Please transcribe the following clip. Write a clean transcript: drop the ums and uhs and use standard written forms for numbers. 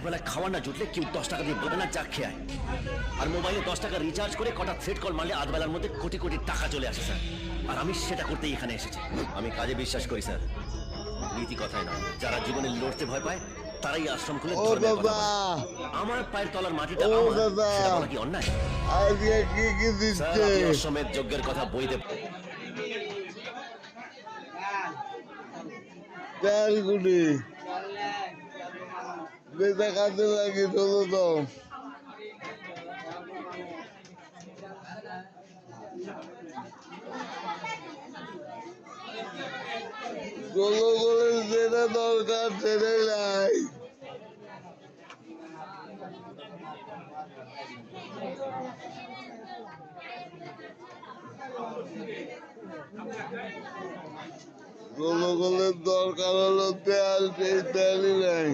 একবেলা খাওয়ার না জুটলে কেউ 10 টাকা দিয়ে বলে না চা খেয়ে আয়। আর মোবাইলে 10 টাকা রিচার্জ করে কটা থ্রেড কল মারলে আধবেলার মধ্যে কোটি কোটি টাকা চলে আসে স্যার। আর আমি সেটা করতেই এখানে এসেছি। আমি কাজে বিশ্বাস করি স্যার, নীতি কথায় নয়। যারা জীবনে লড়তে ভয় পায় তারাই আশ্রম খুলে ধর্মের কথা বলে। আমার পায়ের তলার মাটিটা আমার, সেটা বলা কি অন্যায়? আজকে কি স্যার, দিচ্ছে? আপনি অশ্বমেধ যজ্ঞের কথা বইতে তেলগুলি বেটা কাজে লাগে চলো তো। চলো বলে যেটা দরকার সেটাই নাই। জনগণের দরকার হলো তেল, সেই তেলই নাই।